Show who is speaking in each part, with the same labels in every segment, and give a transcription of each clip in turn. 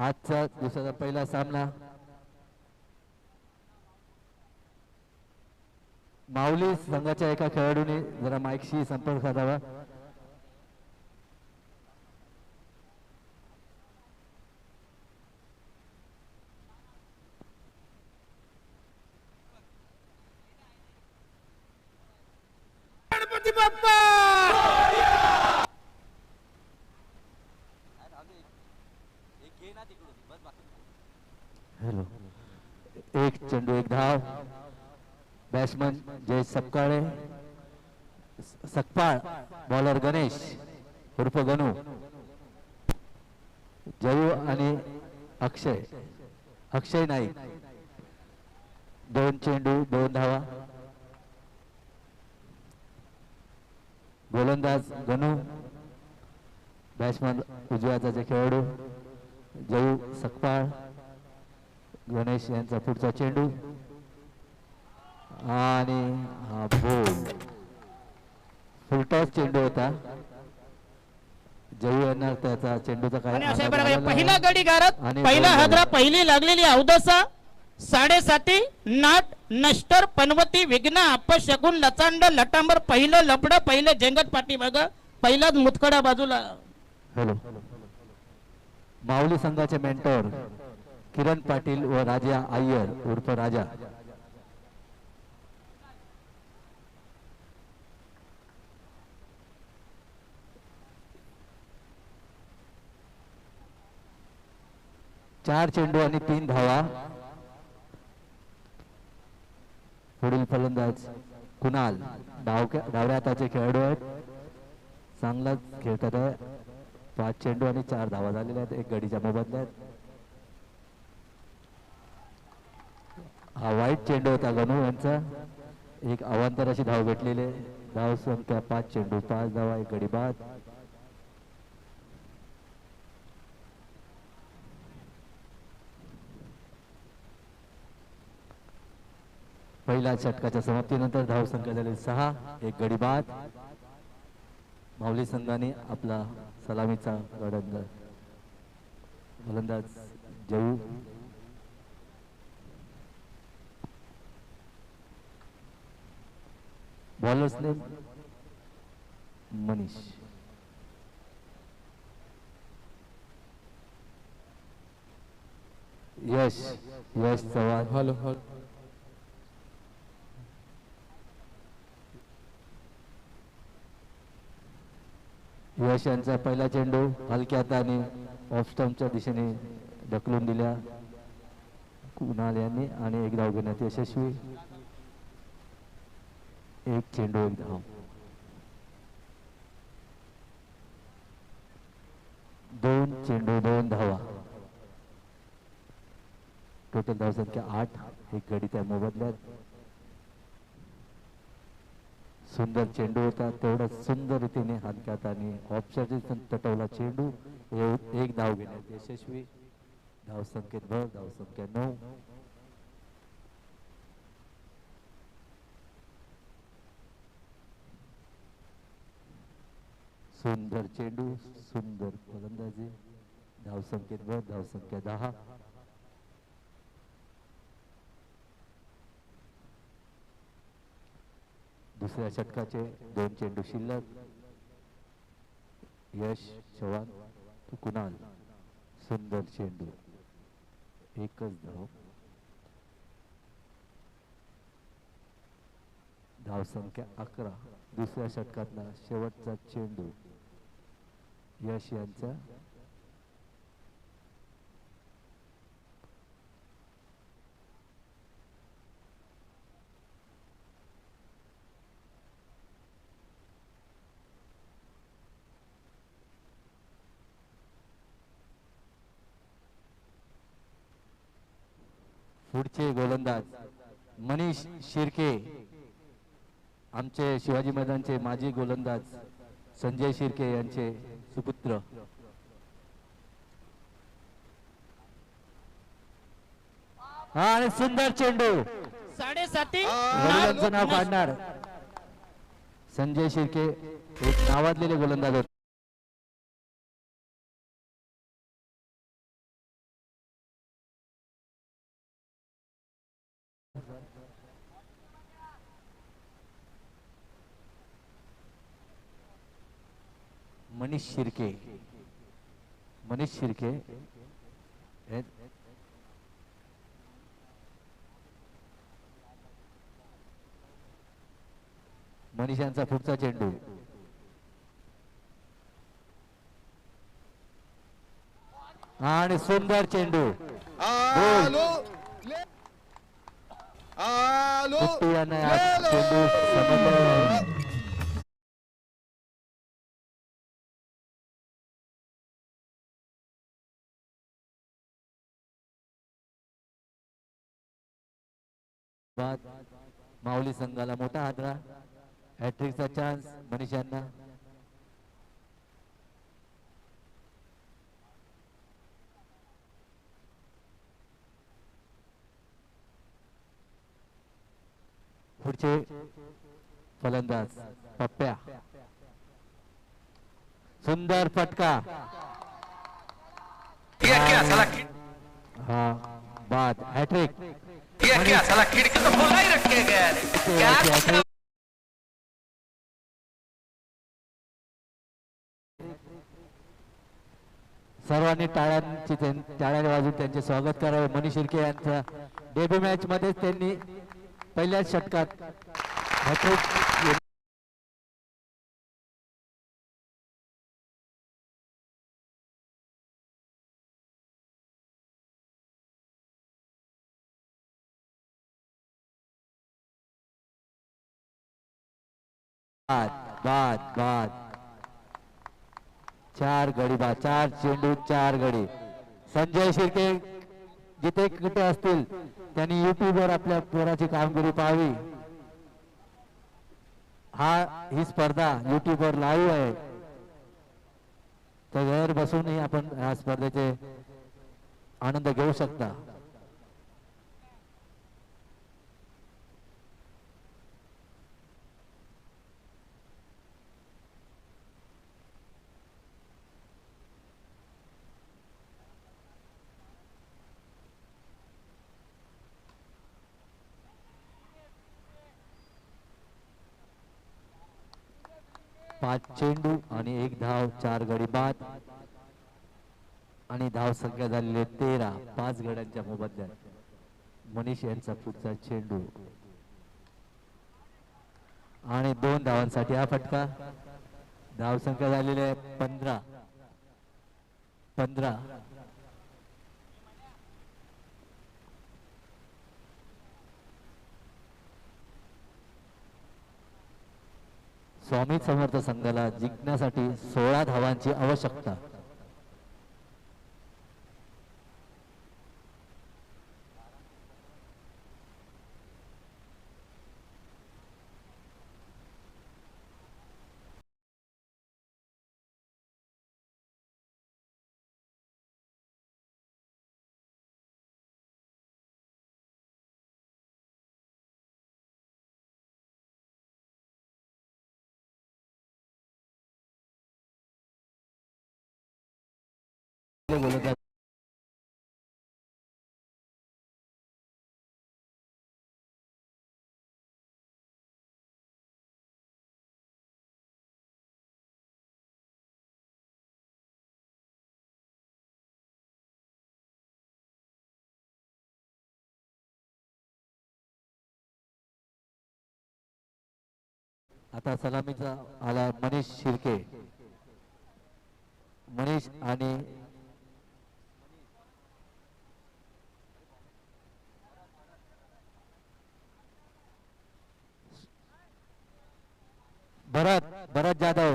Speaker 1: आजचा दिवसाचा पहिला सामना माऊली संघाच्या एका खेळाडूने जरा माईकशी संपर्क साधावा.
Speaker 2: गणपती बाप्पा
Speaker 1: हॅलो. एक चेंडू एक धाव. बॅट्समन जय सपकाळे सकपाळ, बॉलर गणेश उर्फ गणू. जयू आणि अक्षय अक्षय नाईक. दोन चेंडू दोन धावा. गोलंदाज गणू. बॅट्समन उजव्या हाताचे खेळाडू जयू सकपाळ. गणेश यांचा पुढचा चेंडू आणि हा बोल. फुलटॉस चेंडू होता. जयू यांना त्याचा चेंडूचा काय
Speaker 2: पहिला गडी गारत पहिला हादरा पहिली लागलेली अवदसा 7.5 नाट नष्टर पनवती विघ्न अपशगुन लचांड लटांबर पहिलं लपड पहिलं जंगत पाठी बघ पहिलाच मुतखडा बाजूला.
Speaker 1: हॅलो. माऊली संघाचे मेंटॉर किरण पाटील व राजा अय्यर उर्फ राजा. चार चेंडू आणि 3 धावा. पुढील फलंदाज कुणाल डाव्या हाताचे खेळाडू आहेत. चांगलाच खेळतात आहे. 5 चेंडू आणि 4 धावा झालेल्या आहेत. एक गडीच्या मोबदल्यात. हा वाईट चेंडू होता गणू यांचा. एक अवांतर अशी धाव भेटलेले. धाव संख्या 5 चेंडू 5 धावा एक गडी बाद. पहिल्या षटकाच्या समाप्तीनंतर धाव संख्या झाली 6 एक गडी बाद. माऊली संघाने आपला सलामीचा गोलंदाज Jayu. Bowlers name Manish. Yash Chavan.
Speaker 3: Hello.
Speaker 1: Yash यांचा पहिला चेंडू हलक्या हाताने ऑफ स्टंपच्या दिशेने ढकलून दिल्या कुणाल यांनी आणि एक धाव घेण्यात यशस्वी. एक चेंडू एक धाव. दोन चेंडू दोन धावा. टोटल धाव संख्या 8 एक गडी त्या मोबदल्यात. सुंदर चेंडू होता. तेवढ्याच सुंदर रीतीने हलक्यात आणि ऑफसाइड तटवला चेंडू. एक धाव घेण्यात यशस्वी. धाव संख्येत भर. धाव संख्या 9. सुंदर चेंडू सुंदर फलंदाजी. धाव संख्येत भर. धाव संख्या 10. दुसऱ्या षटकाचे 2 चेंडू शिल्लक. यश चव्हाण तो कुणाल. सुंदर चेंडू एकच धाव. धाव संख्या 11. दुसऱ्या षटकातला शेवटचा चेंडू यश यांचा. पुढचे गोलंदाज मनीष शिर्के. आमचे शिवाजी मैदानचे माजी गोलंदाज संजय शिर्के यांचे सुपुत्र. हा आणि सुंदर चेंडू.
Speaker 2: 7.5
Speaker 1: वडिलांचं नाव काढणार संजय शिर्के एक नावाजलेले गोलंदाज होते. मनीष शिर्के. मनीष शिर्के मनीष यांचा पुढचा चेंडू. आणि सुंदर चेंडू.
Speaker 3: आलो आलो
Speaker 1: कुट्टी यांना हा चेंडू समजला. माऊली संघाला मोठा हादरा. हॅट्रिकचा चान्स मनीष यांना. पुढचे फलंदाज पप्प्या. सुंदर फटका. हा बाद. हॅट्रिक. सर्वांनी टाळ्या वाजून त्यांचे स्वागत करावे. मनीष शिर्के यांच्या डेब्यू मॅच मध्ये त्यांनी पहिल्याच षटकात हॅट्रिक. बाद बाद 4 गडी बाद. 4 चेंडू 4 गडी. संजय शिर्के जिथे कुठे असतील त्यांनी युट्यूबवर आपल्या पोराची कामगिरी पाहावी. ही स्पर्धा युट्यूबवर लाईव्ह आहे, तर घर बसूनही आपण या स्पर्धेचे आनंद घेऊ शकता. पाच चेंडू आणि 1 धाव. 4 गडी बाद आणि धाव संख्या झालेली 13. 5 गड्यांच्या मोबदल्यात मनीष यांचा पुढचा चेंडू आणि 2 धावांसाठी हा फटका. धाव संख्या झालेली आहे 15. स्वामी समर्थ संघाला जिंकण्यासाठी 16 धावांची आवश्यकता. आता सलामीचा आला मनीष शिर्के. मनीष आणि भरत जाधव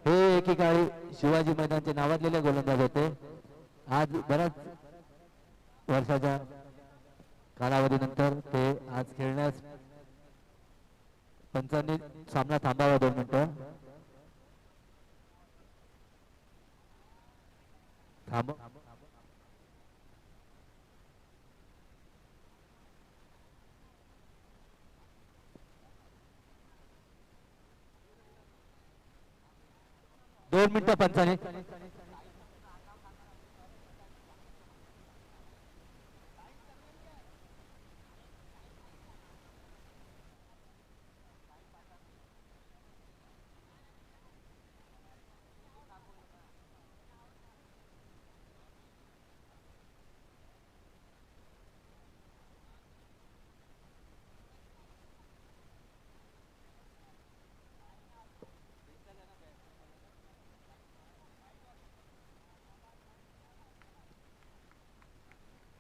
Speaker 1: हे एकेकाळी शिवाजी मैदानचे नावाजलेले गोलंदाज होते. आज बऱ्याच वर्षाच्या कालावधीनंतर ते आज खेळण्यास पंचांनी सामना थांबावा 2 मिनिटं. थांब. दोन मिनिटं पंचांनी.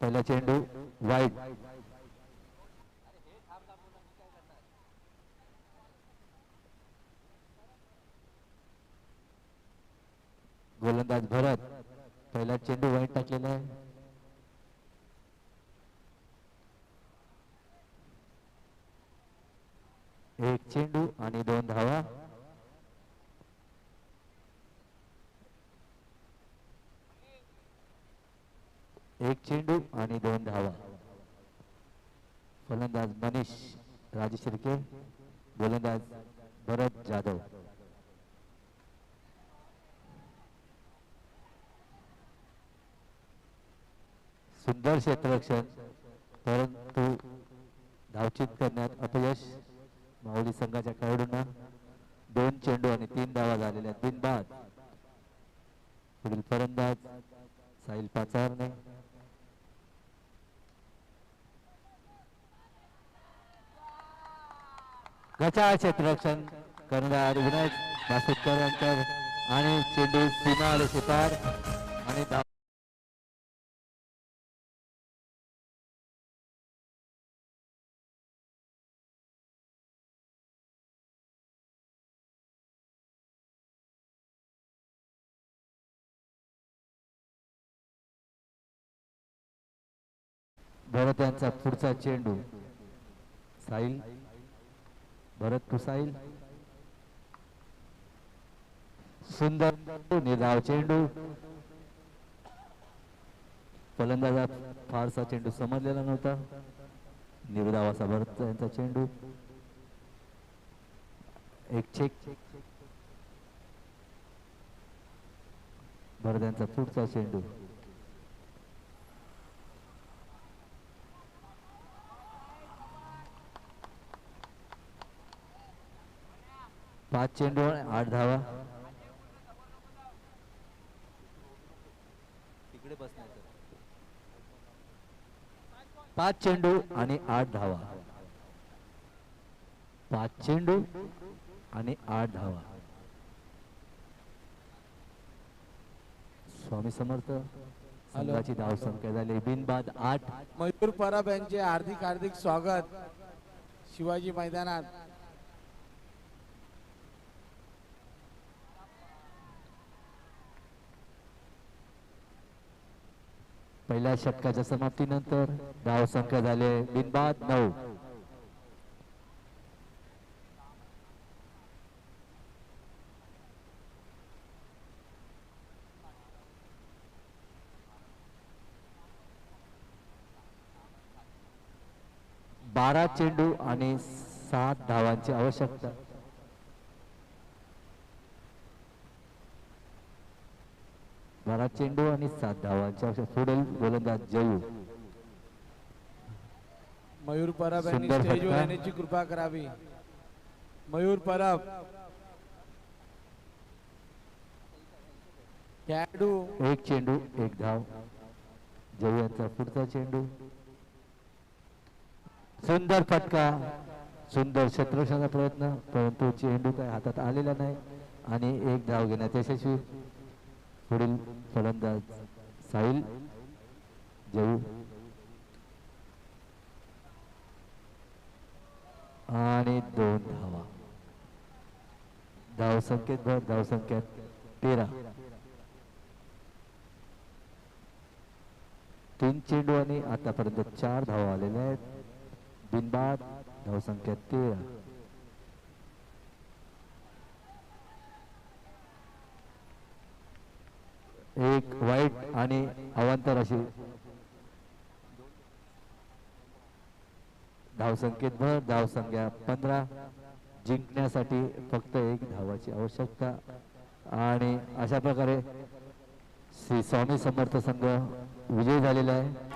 Speaker 1: पहिला चेंडू वाईड. गोलंदाज भरत पहिला चेंडू वाईड टाकलेला आहे. एक चेंडू आणि 2 धावा. एक चेंडू आणि 2 धावा. फलंदाज मनीष राजे शिर्के, गोलंदाज भरत जाधव. सुंदर क्षेत्ररक्षण परंतु धावचित करण्यात अपयश माऊली संघाच्या खेळाडूंना. 2 चेंडू आणि 3 धावा झालेल्या बिनबाद. पुढील फलंदाज साहिल पाचारने. गचाळ क्षेत्ररक्षण करणार विनायक मासुटकर यांच्यावर आणि चेंडू सीमा आले शिपार आणि धाव. भरत यांचा पुढचा चेंडू साहिल. भरत टू साहिल. सुंदर निर्धाव चेंडू. फलंदाजा फारसा चेंडू समजलेला नव्हता. निर्धावाचा भरत यांचा चेंडू. एक चेक. भरत यांचा पुढचा चेंडू. 5 चेंडू 8 धावा. तिकडे बसण्याचं. 5 चेंडू आणि 8 धावा. 5 चेंडू आणि 8 धावा. स्वामी समर्थ संघाची धाव संख्या झाली बिनबाद 8.
Speaker 4: मयूर परब यांचे हार्दिक हार्दिक स्वागत शिवाजी मैदानात.
Speaker 1: पहिल्या षटकाच्या समाप्तीनंतर धाव संख्या झाली बिनबाद 9. बारा चेंडू आणि 7 धावांची आवश्यकता. बारा चेंडू आणि 7 धावांची आवश्यकता. पुढील गोलंदाज जयू.
Speaker 4: मयूर परब यांनी
Speaker 1: सुंदर
Speaker 4: स्टेजवर
Speaker 1: फटका.
Speaker 4: येण्याची कृपा करावी. मयूर परब खेळाडू.
Speaker 1: एक चेंडू 1 धाव. जयू यांचा पुढचा चेंडू. सुंदर फटका. सुंदर क्षेत्ररक्षणाचा प्रयत्न परंतु चेंडू काय हातात आलेला नाही आणि 1 धाव घेण्यात यशस्वी. पुढील फलंदाज साहिल. जयू आणि 2 धावा. धाव संख्येत भर. धाव संख्या 13. 3 चेंडू आणि आतापर्यंत 4 धावा आलेल्या आहेत. बिनबाद. धाव संख्या 13. एक वाईट आणि अवांतर अशी धाव संख्येत भर. धाव संख्या 15. जिंकण्यासाठी फक्त 1 धावाची आवश्यकता आणि अशा प्रकारे श्री स्वामी समर्थ संघ विजयी झालेला आहे.